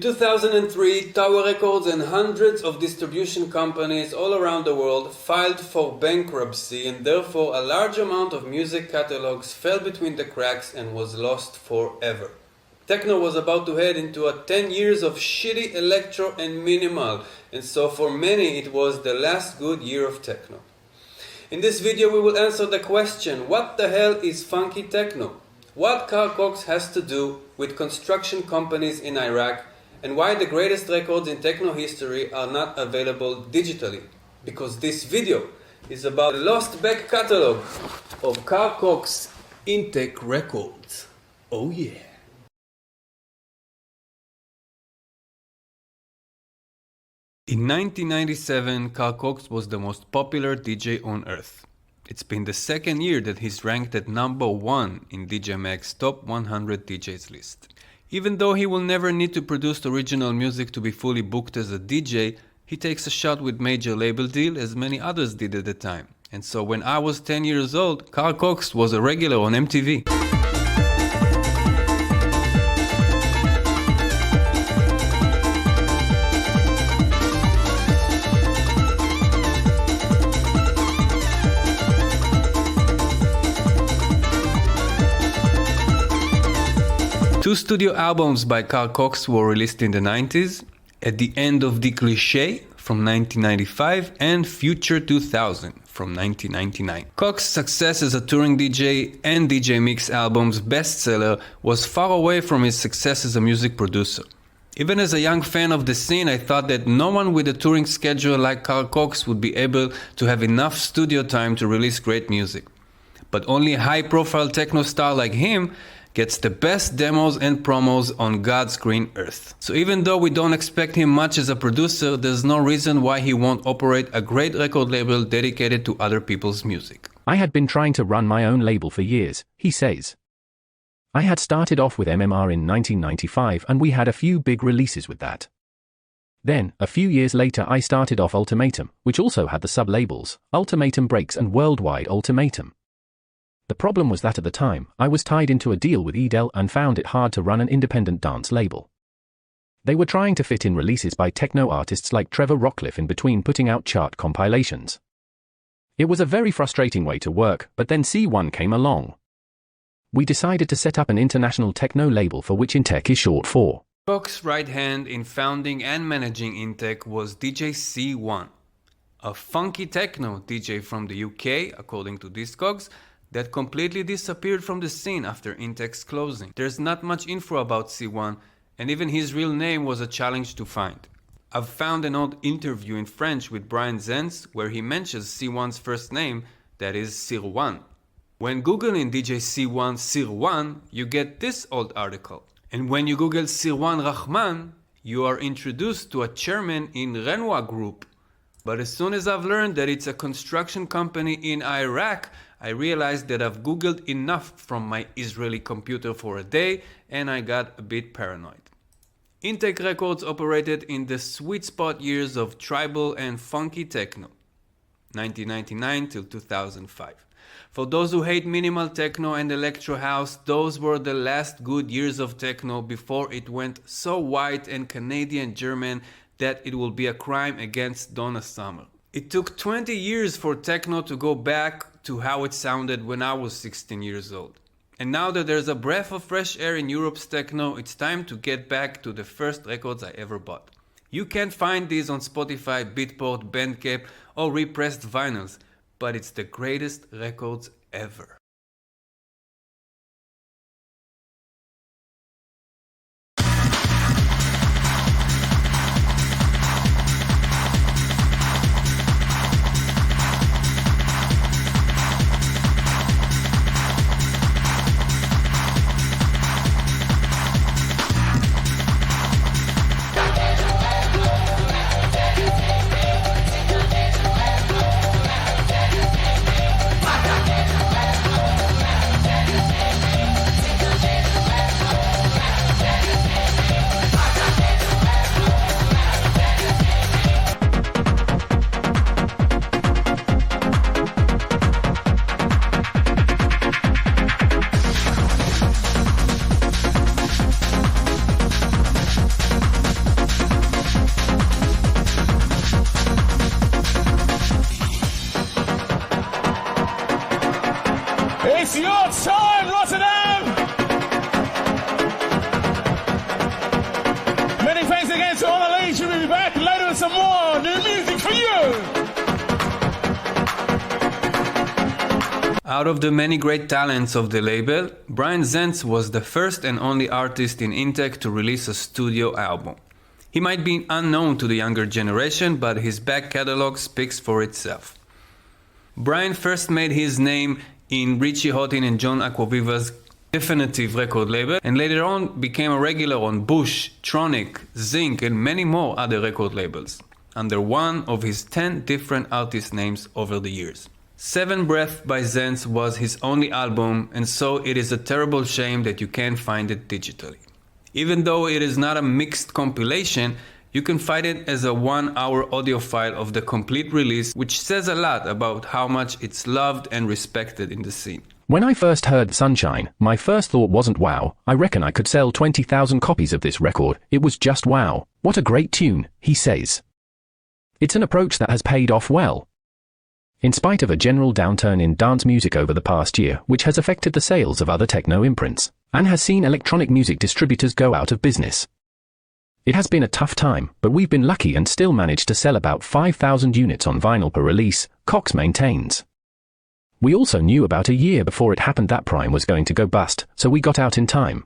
In 2003, Tower Records and hundreds of distribution companies all around the world filed for bankruptcy, and therefore a large amount of music catalogs fell between the cracks and was lost forever. Techno was about to head into 10 years of shitty electro and minimal, and so for many it was the last good year of techno. In this video we will answer the question, what the hell is funky techno? What Carl Cox has to do with construction companies in Iraq, and why the greatest records in techno history are not available digitally. Because this video is about the lost back catalog of Carl Cox Intec records. Oh yeah. In 1997, Carl Cox was the most popular DJ on earth. It's been the second year that he's ranked at number 1 in DJ Mag's Top 100 DJs list. Even though he will never need to produce original music to be fully booked as a DJ, he takes a shot with major label deal as many others did at the time. And so when I was 10 years old, Carl Cox was a regular on MTV. Two studio albums by Carl Cox were released in the 90s, At the End of the Cliché from 1995 and Future 2000 from 1999. Cox's success as a touring DJ and DJ Mix album's bestseller was far away from his success as a music producer. Even as a young fan of the scene, I thought that no one with a touring schedule like Carl Cox would be able to have enough studio time to release great music. But only a high-profile techno star like him gets the best demos and promos on God's green earth. So even though we don't expect him much as a producer, there's no reason why he won't operate a great record label dedicated to other people's music. I had been trying to run my own label for years, he says. I had started off with MMR in 1995 and we had a few big releases with that. Then, a few years later I started off Ultimatum, which also had the sub-labels, Ultimatum Breaks and Worldwide Ultimatum. The problem was that at the time, I was tied into a deal with Edel and found it hard to run an independent dance label. They were trying to fit in releases by techno artists like Trevor Rockcliffe in between putting out chart compilations. It was a very frustrating way to work, but then C1 came along. We decided to set up an international techno label for which Intec is short for. Cox's right hand in founding and managing Intec was DJ C1, a funky techno DJ from the UK, according to Discogs, that completely disappeared from the scene after Intec's closing. There's not much info about C1, and even his real name was a challenge to find. I've found an old interview in French with Brian Zenz where he mentions C1's first name, that is Sirwan. When googling DJ C1 Sirwan, you get this old article. And when you google Sirwan Rahman, you are introduced to a chairman in Renoir Group. But as soon as I've learned that it's a construction company in Iraq, I realized that I've googled enough from my Israeli computer for a day and I got a bit paranoid. Intec Records operated in the sweet spot years of tribal and funky techno, 1999 till 2005. For those who hate minimal techno and electro house, those were the last good years of techno before it went so white and Canadian German that it will be a crime against Donna Summer. It took 20 years for techno to go back to how it sounded when I was 16 years old. And now that there's a breath of fresh air in Europe's techno, it's time to get back to the first records I ever bought. You can't find these on Spotify, Beatport, Bandcamp or repressed vinyls, but it's the greatest records ever. Out of the many great talents of the label, Brian Zentz was the first and only artist in Intec to release a studio album. He might be unknown to the younger generation, but his back catalog speaks for itself. Brian first made his name in Richie Houghton and John Aquaviva's Definitive record label, and later on became a regular on Bush, Tronic, Zinc, and many more other record labels, under one of his 10 different artist names over the years. Seven Breath by Zentz was his only album, and so it is a terrible shame that you can't find it digitally. Even though it is not a mixed compilation, you can find it as a 1-hour audio file of the complete release, which says a lot about how much it's loved and respected in the scene. When I first heard Sunshine, my first thought wasn't wow, I reckon I could sell 20,000 copies of this record. It was just wow, what a great tune, he says. It's an approach that has paid off well. In spite of a general downturn in dance music over the past year, which has affected the sales of other techno imprints, and has seen electronic music distributors go out of business. It has been a tough time, but we've been lucky and still managed to sell about 5,000 units on vinyl per release, Cox maintains. We also knew about a year before it happened that Prime was going to go bust, so we got out in time.